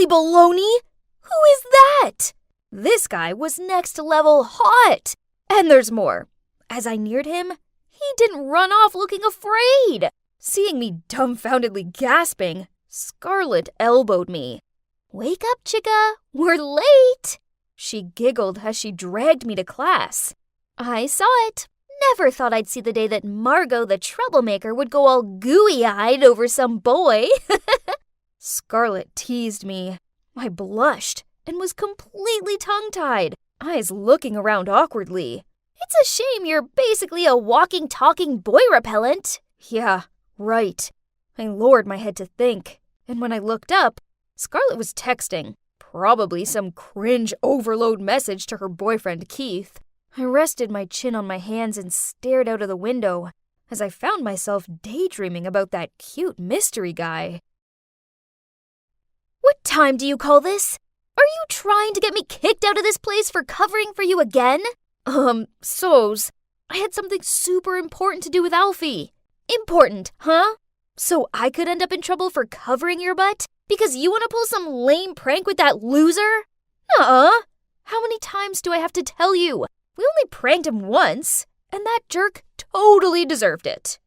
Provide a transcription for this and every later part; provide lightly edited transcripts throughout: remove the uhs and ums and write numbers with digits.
Holy baloney! Who is that? This guy was next level hot. And there's more. As I neared him, he didn't run off looking afraid. Seeing me dumbfoundedly gasping, Scarlet elbowed me. Wake up, chicka, we're late. She giggled as she dragged me to class. I saw it. Never thought I'd see the day that Margot the troublemaker would go all gooey-eyed over some boy. Scarlet teased me. I blushed and was completely tongue-tied, eyes looking around awkwardly. It's a shame you're basically a walking, talking boy repellent. Yeah, right. I lowered my head to think, and when I looked up, Scarlet was texting, probably some cringe overload message to her boyfriend Keith. I rested my chin on my hands and stared out of the window as I found myself daydreaming about that cute mystery guy. What time do you call this? Are you trying to get me kicked out of this place for covering for you again? So's. I had something super important to do with Alfie. Important, huh? So I could end up in trouble for covering your butt? Because you want to pull some lame prank with that loser? Nuh-uh. How many times do I have to tell you? We only pranked him once, and that jerk totally deserved it.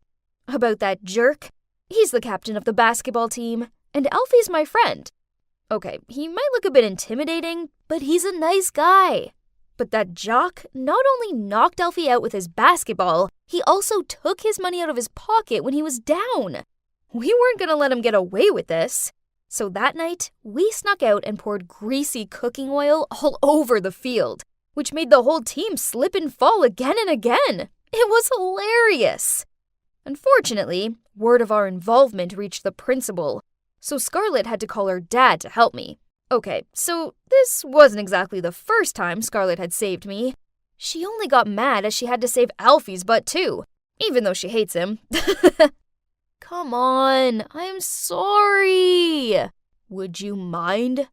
About that jerk, he's the captain of the basketball team, and Alfie's my friend. Okay, he might look a bit intimidating, but he's a nice guy. But that jock not only knocked Alfie out with his basketball, he also took his money out of his pocket when he was down. We weren't going to let him get away with this. So that night, we snuck out and poured greasy cooking oil all over the field, which made the whole team slip and fall again and again. It was hilarious. Unfortunately, word of our involvement reached the principal, so Scarlet had to call her dad to help me. Okay, so this wasn't exactly the first time Scarlet had saved me. She only got mad as she had to save Alfie's butt too, even though she hates him. Come on, I'm sorry. Would you mind?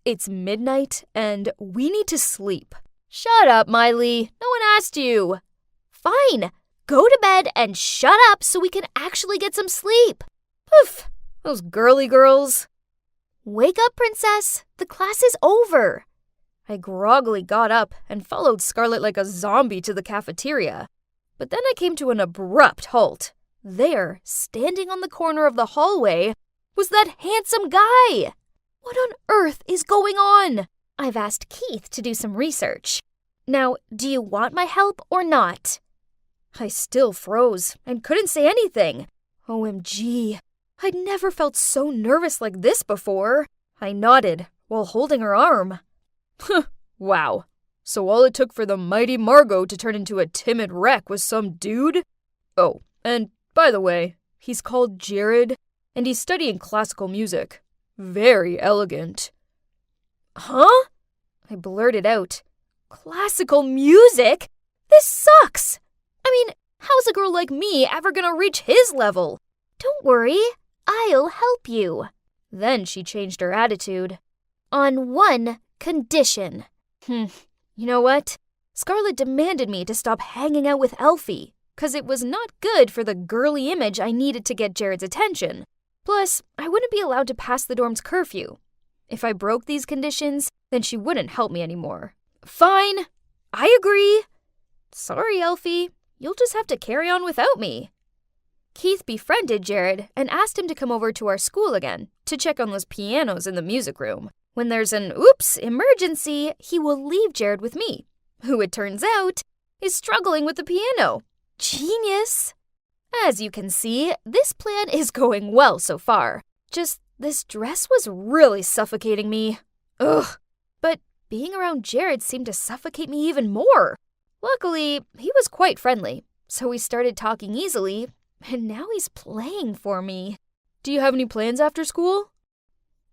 It's midnight and we need to sleep. Shut up, Miley. No one asked you. Fine. Go to bed and shut up so we can actually get some sleep. Poof, those girly girls. Wake up, princess. The class is over. I groggily got up and followed Scarlet like a zombie to the cafeteria. But then I came to an abrupt halt. There, standing on the corner of the hallway, was that handsome guy. What on earth is going on? I've asked Keith to do some research. Now, do you want my help or not? I still froze and couldn't say anything. OMG, I'd never felt so nervous like this before. I nodded while holding her arm. Wow, so all it took for the mighty Margot to turn into a timid wreck was some dude? Oh, and by the way, he's called Jared, and he's studying classical music. Very elegant. Huh? I blurted out. Classical music? This sucks! I mean, how's a girl like me ever gonna reach his level? Don't worry, I'll help you. Then she changed her attitude. On one condition. You know what? Scarlet demanded me to stop hanging out with Alfie, 'cause it was not good for the girly image I needed to get Jared's attention. Plus, I wouldn't be allowed to pass the dorm's curfew. If I broke these conditions, then she wouldn't help me anymore. Fine, I agree. Sorry, Alfie, you'll just have to carry on without me. Keith befriended Jared and asked him to come over to our school again to check on those pianos in the music room. When there's an oops emergency, he will leave Jared with me, who it turns out is struggling with the piano. Genius! As you can see, this plan is going well so far. Just this dress was really suffocating me. Ugh. But being around Jared seemed to suffocate me even more. Luckily, he was quite friendly, so we started talking easily, and now he's playing for me. Do you have any plans after school?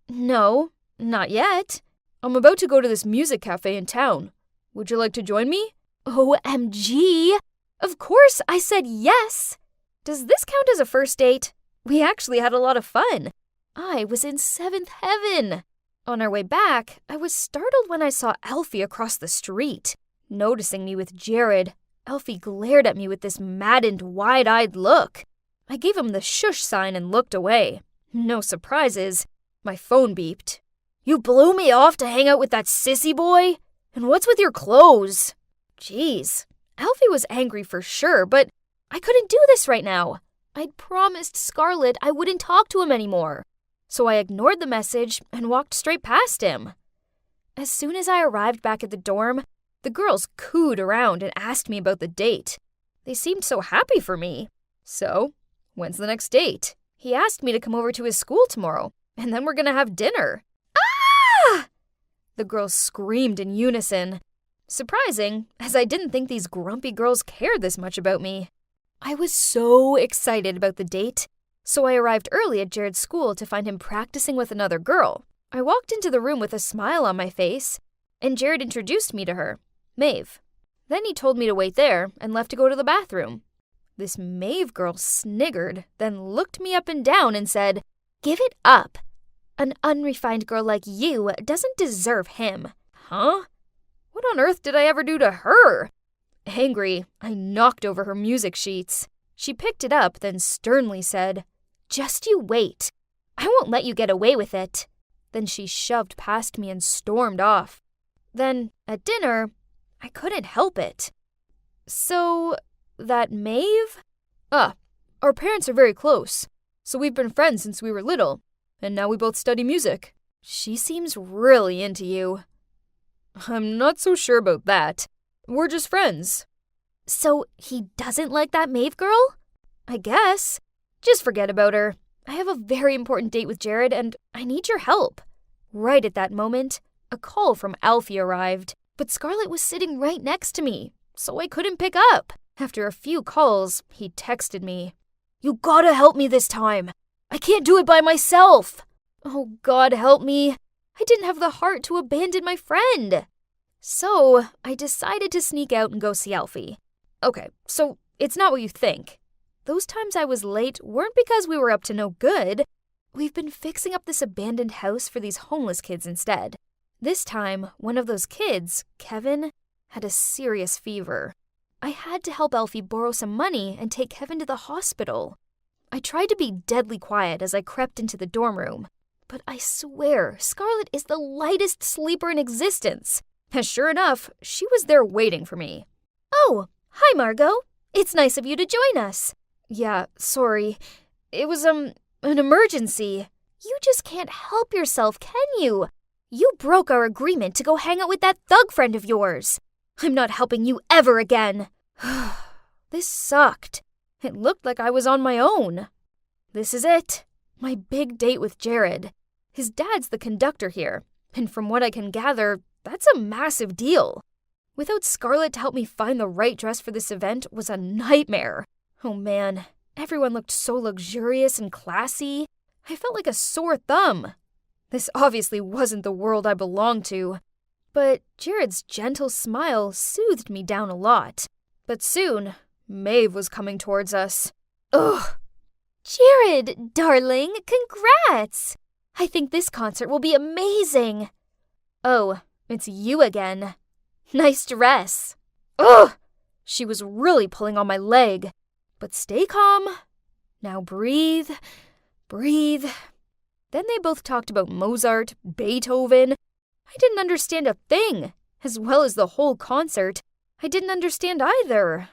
No, not yet. I'm about to go to this music cafe in town. Would you like to join me? OMG! Of course I said yes! Does this count as a first date? We actually had a lot of fun. I was in seventh heaven. On our way back, I was startled when I saw Alfie across the street. Noticing me with Jared, Alfie glared at me with this maddened, wide-eyed look. I gave him the shush sign and looked away. No surprises. My phone beeped. You blew me off to hang out with that sissy boy? And what's with your clothes? Jeez, Alfie was angry for sure, but I couldn't do this right now. I'd promised Scarlett I wouldn't talk to him anymore. So I ignored the message and walked straight past him. As soon as I arrived back at the dorm, the girls cooed around and asked me about the date. They seemed so happy for me. So, when's the next date? He asked me to come over to his school tomorrow, and then we're gonna have dinner. Ah! The girls screamed in unison. Surprising, as I didn't think these grumpy girls cared this much about me. I was so excited about the date, so I arrived early at Jared's school to find him practicing with another girl. I walked into the room with a smile on my face, and Jared introduced me to her, Maeve. Then he told me to wait there and left to go to the bathroom. This Maeve girl sniggered, then looked me up and down and said, "Give it up. An unrefined girl like you doesn't deserve him." Huh? What on earth did I ever do to her? Angry, I knocked over her music sheets. She picked it up, then sternly said, "Just you wait. I won't let you get away with it." Then she shoved past me and stormed off. Then, at dinner, I couldn't help it. "So, that Maeve?" Our parents are very close, so we've been friends since we were little, and now we both study music. She seems really into you." "I'm not so sure about that. We're just friends." "So he doesn't like that Maeve girl?" "I guess. Just forget about her. I have a very important date with Jared, and I need your help." Right at that moment, a call from Alfie arrived, but Scarlett was sitting right next to me, so I couldn't pick up. After a few calls, he texted me, "You gotta help me this time. I can't do it by myself." Oh, God help me. I didn't have the heart to abandon my friend. So I decided to sneak out and go see Alfie. Okay, so it's not what you think. Those times I was late weren't because we were up to no good. We've been fixing up this abandoned house for these homeless kids instead. This time, one of those kids, Kevin, had a serious fever. I had to help Alfie borrow some money and take Kevin to the hospital. I tried to be deadly quiet as I crept into the dorm room, but I swear Scarlett is the lightest sleeper in existence. And sure enough, she was there waiting for me. "Oh, hi Margot. It's nice of you to join us." "Yeah, sorry. It was, an emergency." "You just can't help yourself, can you? You broke our agreement to go hang out with that thug friend of yours. I'm not helping you ever again." This sucked. It looked like I was on my own. This is it. My big date with Jared. His dad's the conductor here, and from what I can gather, that's a massive deal. Without Scarlett to help me find the right dress for this event was a nightmare. Oh man, everyone looked so luxurious and classy. I felt like a sore thumb. This obviously wasn't the world I belonged to. But Jared's gentle smile soothed me down a lot. But soon, Maeve was coming towards us. Ugh. "Jared, darling, congrats! I think this concert will be amazing." "Oh, it's you again. Nice dress." Ugh! She was really pulling on my leg. But stay calm. Now breathe. Breathe. Then they both talked about Mozart, Beethoven. I didn't understand a thing. As well as the whole concert, I didn't understand either.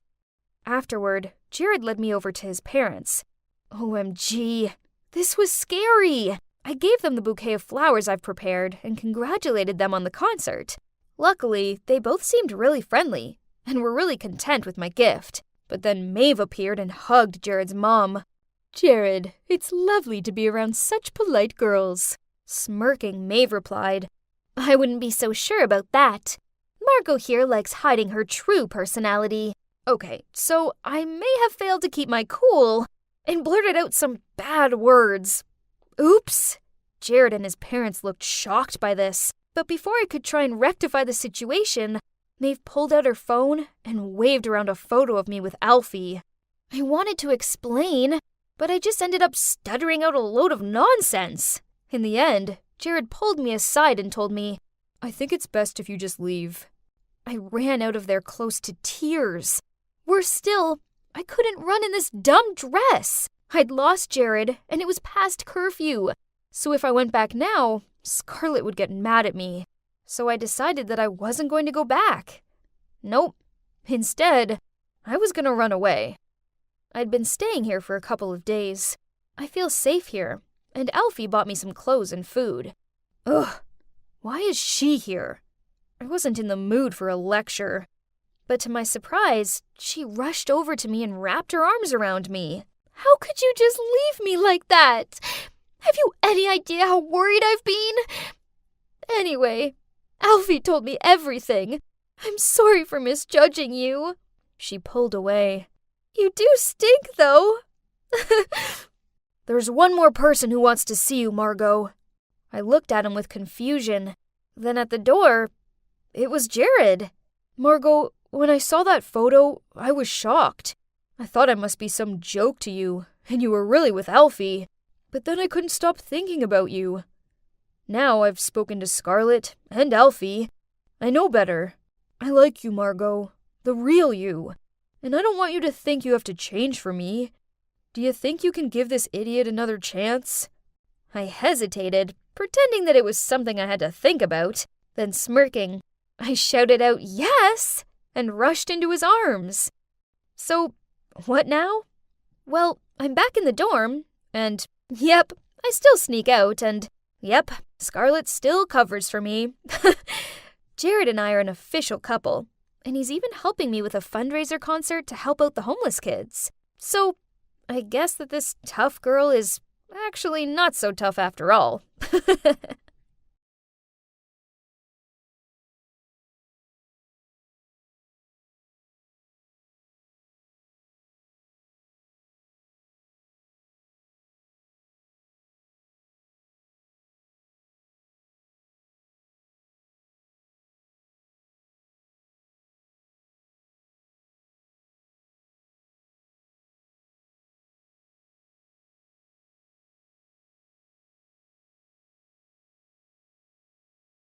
Afterward, Jared led me over to his parents. OMG, this was scary. I gave them the bouquet of flowers I've prepared and congratulated them on the concert. Luckily, they both seemed really friendly and were really content with my gift. But then Maeve appeared and hugged Jared's mom. "Jared, it's lovely to be around such polite girls." Smirking, Maeve replied, "I wouldn't be so sure about that. Margot here likes hiding her true personality." Okay, so I may have failed to keep my cool and blurted out some bad words. Oops. Jared and his parents looked shocked by this, but before I could try and rectify the situation, Maeve pulled out her phone and waved around a photo of me with Alfie. I wanted to explain, but I just ended up stuttering out a load of nonsense. In the end, Jared pulled me aside and told me, "I think it's best if you just leave." I ran out of there close to tears. Worse still, I couldn't run in this dumb dress. I'd lost Jared, and it was past curfew. So if I went back now, Scarlett would get mad at me, so I decided that I wasn't going to go back. Nope. Instead, I was going to run away. I'd been staying here for a couple of days. I feel safe here, and Alfie bought me some clothes and food. Ugh, why is she here? I wasn't in the mood for a lecture. But to my surprise, she rushed over to me and wrapped her arms around me. How could you just leave me like that? Have you any idea how worried I've been? Anyway, Alfie told me everything. I'm sorry for misjudging you. She pulled away. You do stink, though. There's one more person who wants to see you, Margot. I looked at him with confusion. Then at the door, it was Jared. Margot, when I saw that photo, I was shocked. I thought I must be some joke to you, and you were really with Alfie. But then I couldn't stop thinking about you. Now I've spoken to Scarlett and Alfie. I know better. I like you, Margot. The real you. And I don't want you to think you have to change for me. Do you think you can give this idiot another chance? I hesitated, pretending that it was something I had to think about. Then smirking, I shouted out yes and rushed into his arms. So, what now? Well, I'm back in the dorm, and yep, I still sneak out, and yep, Scarlett still covers for me. Jared and I are an official couple, and he's even helping me with a fundraiser concert to help out the homeless kids. So, I guess that this tough girl is actually not so tough after all.